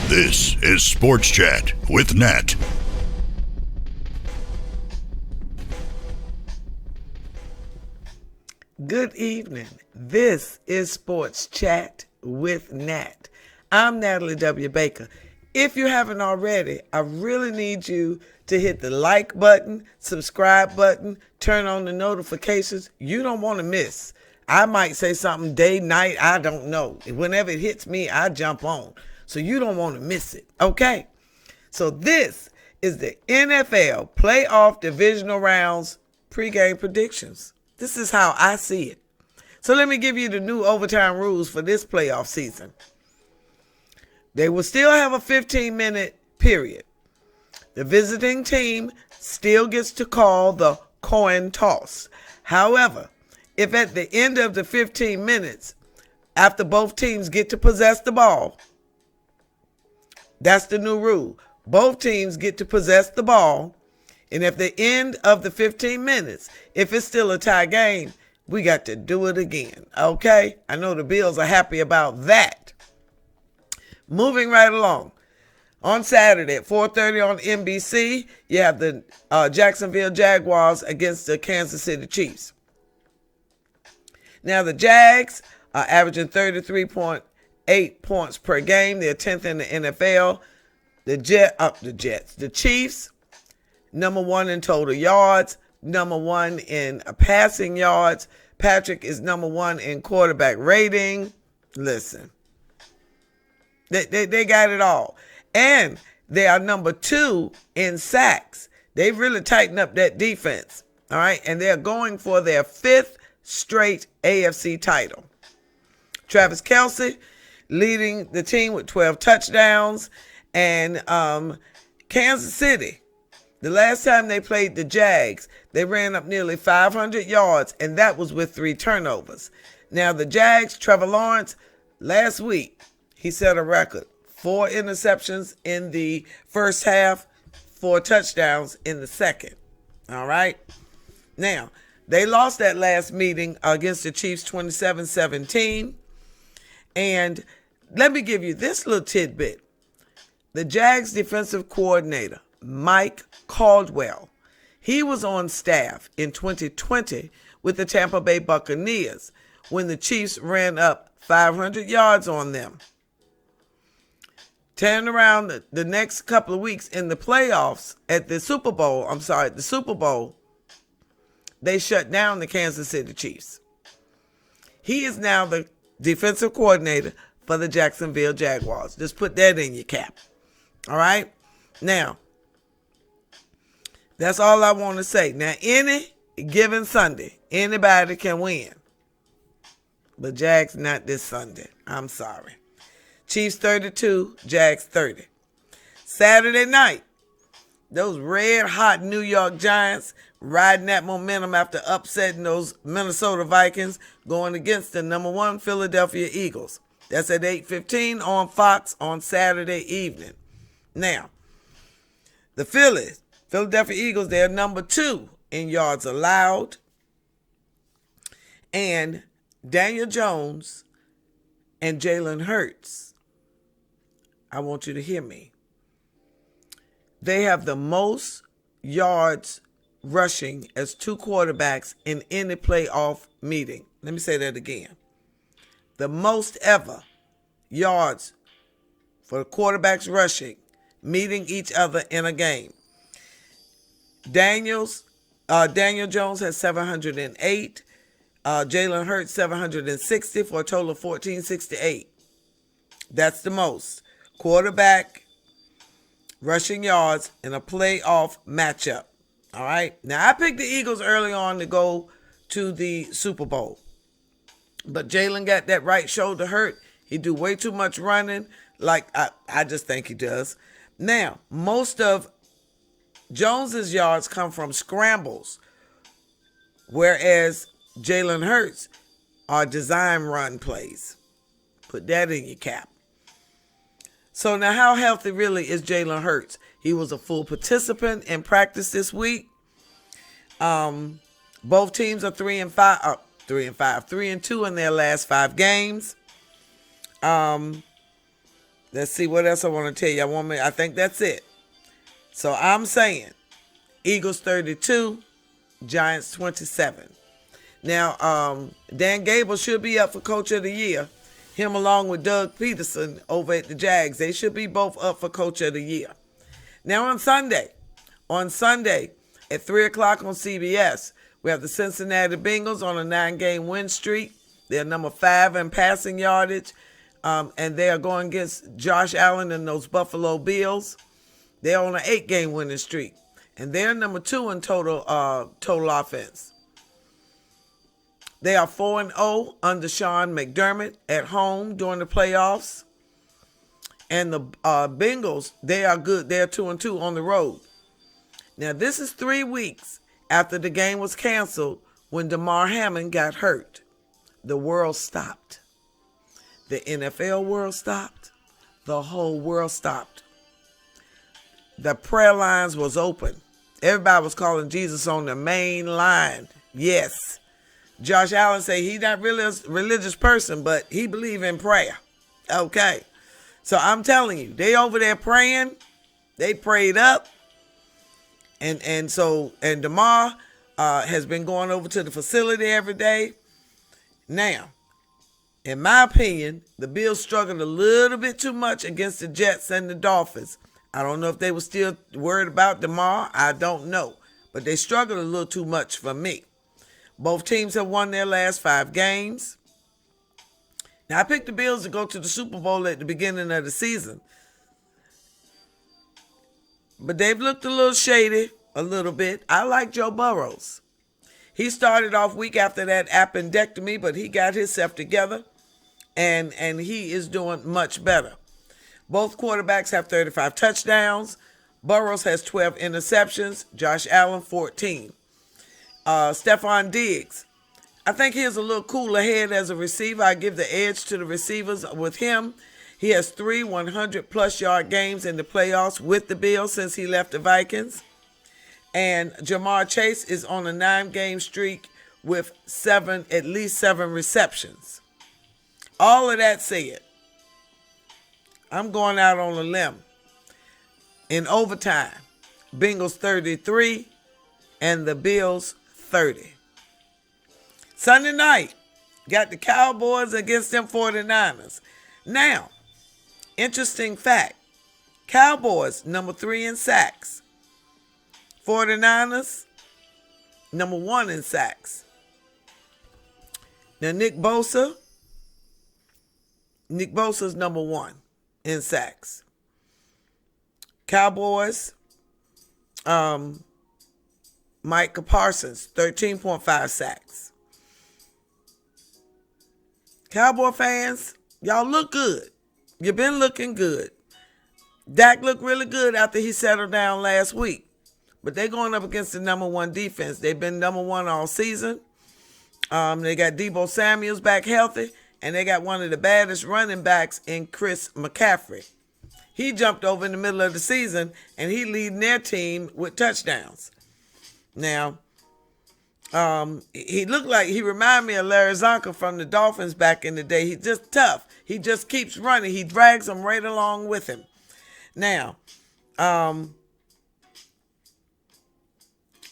This is Sports Chat with Nat. Good evening. This is Sports Chat with Nat. I'm Natalie W. Baker. If you haven't already, I really need you to hit the like button, subscribe button, turn on the notifications. You don't want to miss. I might say something day, night, I don't know. Whenever it hits me, I jump on. So you don't want to miss it, okay? So this is the NFL playoff divisional rounds pregame predictions. This is how I see it. So let me give you the new overtime rules for this playoff season. They will still have a 15-minute period. The visiting team still gets to call the coin toss. However, if at the end of the 15 minutes, after both teams get to possess the ball, that's the new rule. Both teams get to possess the ball, and at the end of the 15 minutes, if it's still a tie game, we got to do it again, okay? I know the Bills are happy about that. Moving right along. On Saturday at 4:30 on NBC, you have the Jacksonville Jaguars against the Kansas City Chiefs. Now, the Jags are averaging 33.8 points per game. They're 10th in the NFL. The Chiefs, number one in total yards, number one in passing yards. Patrick is number one in quarterback rating. Listen, they got it all. And they are number two in sacks. They've really tightened up that defense. All right. And they're going for their fifth straight AFC title. Travis Kelce leading the team with 12 touchdowns. And Kansas City, the last time they played the Jags, they ran up nearly 500 yards, and that was with 3 turnovers. Now, the Jags, Trevor Lawrence, last week, he set a record. 4 interceptions in the first half, 4 touchdowns in the second. All right? Now, they lost that last meeting against the Chiefs 27-17. And let me give you this little tidbit. The Jags defensive coordinator, Mike Caldwell, he was on staff in 2020 with the Tampa Bay Buccaneers when the Chiefs ran up 500 yards on them. Turned around the next couple of weeks in the playoffs at the Super Bowl, they shut down the Kansas City Chiefs. He is now the defensive coordinator for the Jacksonville Jaguars. Just put that in your cap. All right? Now, that's all I want to say. Now, any given Sunday, anybody can win. But Jags not this Sunday. I'm sorry. Chiefs 32, Jags 30. Saturday night, those red-hot New York Giants riding that momentum after upsetting those Minnesota Vikings, going against the number one Philadelphia Eagles. That's at 8:15 on Fox on Saturday evening. Now, the Philadelphia Eagles, they're number 2 in yards allowed. And Daniel Jones and Jalen Hurts, I want you to hear me. They have the most yards rushing as 2 quarterbacks in any playoff meeting. Let me say that again. The most ever yards for quarterbacks rushing, meeting each other in a game. Daniel Jones has 708. Jalen Hurts 760 for a total of 1468. That's the most quarterback rushing yards in a playoff matchup. All right. Now, I picked the Eagles early on to go to the Super Bowl, but Jalen got that right shoulder hurt. He do way too much running, like I just think he does. Now, most of Jones's yards come from scrambles, whereas Jalen Hurts are design run plays. Put that in your cap. So now, how healthy really is Jalen Hurts? He was a full participant in practice this week. Both teams are 3-5, 3-2 in their last 5 games. The Let's see what else I want to tell you. I think that's it. So I'm saying Eagles 32, Giants 27. Now, Dan Gable should be up for Coach of the Year. Him along with Doug Peterson over at the Jags. They should be both up for Coach of the Year. Now on Sunday at 3 o'clock on CBS, we have the Cincinnati Bengals on a 9-game win streak. They're number 5 in passing yardage. And they are going against Josh Allen and those Buffalo Bills. They're on an 8-game winning streak. And they're number 2 in total offense. They are 4-0 under Sean McDermott at home during the playoffs. And the Bengals, they are good. They're 2-2 on the road. Now, this is 3 weeks after the game was canceled when Damar Hamlin got hurt. The world stopped. The NFL world stopped. The whole world stopped. The prayer lines was open. Everybody was calling Jesus on the main line. Yes. Josh Allen say he's not really a religious person, but he believe in prayer. Okay. So I'm telling you, they over there praying. They prayed up. And Damar has been going over to the facility every day. Now, in my opinion, the Bills struggled a little bit too much against the Jets and the Dolphins. I don't know if they were still worried about Damar. I don't know. But they struggled a little too much for me. Both teams have won their last 5 games. Now, I picked the Bills to go to the Super Bowl at the beginning of the season. But they've looked a little shady, a little bit. I like Joe Burrows. He started off weak after that appendectomy, but he got himself together, and he is doing much better. Both quarterbacks have 35 touchdowns. Burrows has 12 interceptions. Josh Allen, 14. Stephon Diggs, I think he is a little cooler head as a receiver. I give the edge to the receivers with him. He has 3 100-plus yard games in the playoffs with the Bills since he left the Vikings. And Jamar Chase is on a 9-game streak with at least 7 receptions. All of that said, I'm going out on a limb. In overtime, Bengals 33 and the Bills 30. Sunday night, got the Cowboys against them 49ers. Now, interesting fact, Cowboys number 3 in sacks. 49ers, number 1 in sacks. Now, Nick Bosa's number 1 in sacks. Cowboys, Micah Parsons, 13.5 sacks. Cowboy fans, y'all look good. You've been looking good. Dak looked really good after he settled down last week. But they're going up against the number 1 defense. They've been number 1 all season. They got Deebo Samuels back healthy. And they got one of the baddest running backs in Chris McCaffrey. He jumped over in the middle of the season, and he leading their team with touchdowns. Now, he looked like, he reminded me of Larry Zonka from the Dolphins back in the day. He's just tough. He just keeps running. He drags them right along with him. Now,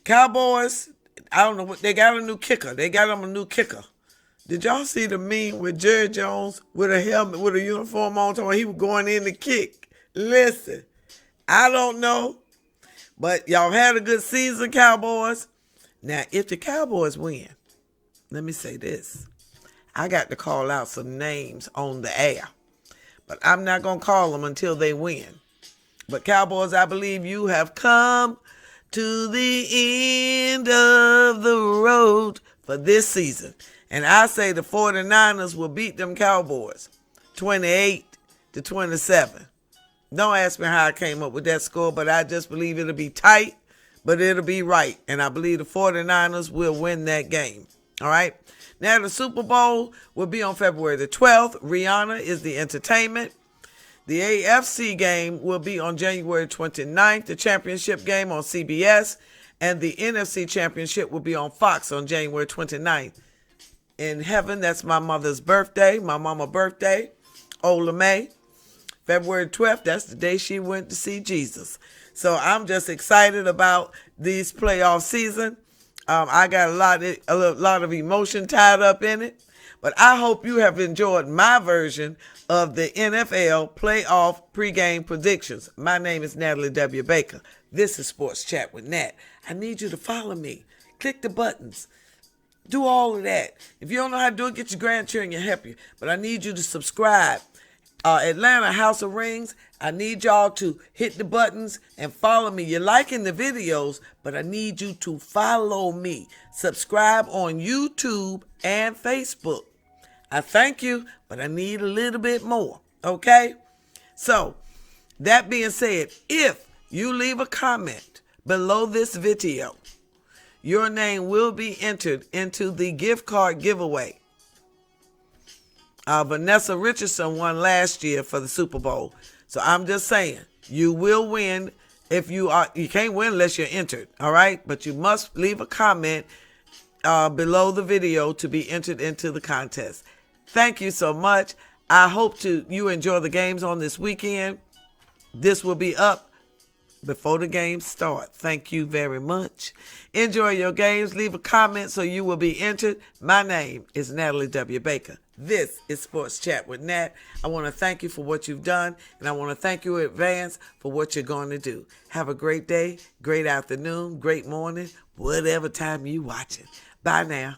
Cowboys, I don't know what, they got a new kicker. They got them a new kicker. Did y'all see the meme with Jerry Jones with a helmet, with a uniform on, talking he was going in to kick? Listen, I don't know, but y'all had a good season, Cowboys. Now, if the Cowboys win, let me say this. I got to call out some names on the air, but I'm not going to call them until they win. But Cowboys, I believe you have come to the end of the road for this season. And I say the 49ers will beat them Cowboys 28-27. Don't ask me how I came up with that score, but I just believe it'll be tight, but it'll be right. And I believe the 49ers will win that game. All right? Now, the Super Bowl will be on February the 12th. Rihanna is the entertainment. The AFC game will be on January 29th. The championship game on CBS. And the NFC championship will be on Fox on January 29th. In heaven, that's my mother's birthday, my mama's birthday, Ola May. February 12th, that's the day she went to see Jesus. So I'm just excited about these playoff season. I got a lot of emotion tied up in it. But I hope you have enjoyed my version of the NFL playoff pregame predictions. My name is Natalie W. Baker. This is Sports Chat with Nat. I need you to follow me. Click the buttons. Do all of that. If you don't know how to do it, get your grandchildren to help you. But I need you to subscribe. Atlanta House of Rings, I need y'all to hit the buttons and follow me. You're liking the videos, but I need you to follow me. Subscribe on YouTube and Facebook. I thank you, but I need a little bit more, okay? So, that being said, if you leave a comment below this video, your name will be entered into the gift card giveaway. Vanessa Richardson won last year for the Super Bowl. So I'm just saying, you will win if you can't win unless you're entered, all right? But you must leave a comment below the video to be entered into the contest. Thank you so much. I hope you enjoy the games on this weekend. This will be up before the games start. Thank you very much. Enjoy your games. Leave a comment so you will be entered. My name is Natalie W. Baker. This is Sports Chat with Nat. I want to thank you for what you've done, and I want to thank you in advance for what you're going to do. Have a great day, great afternoon, great morning, whatever time you watching. Bye now.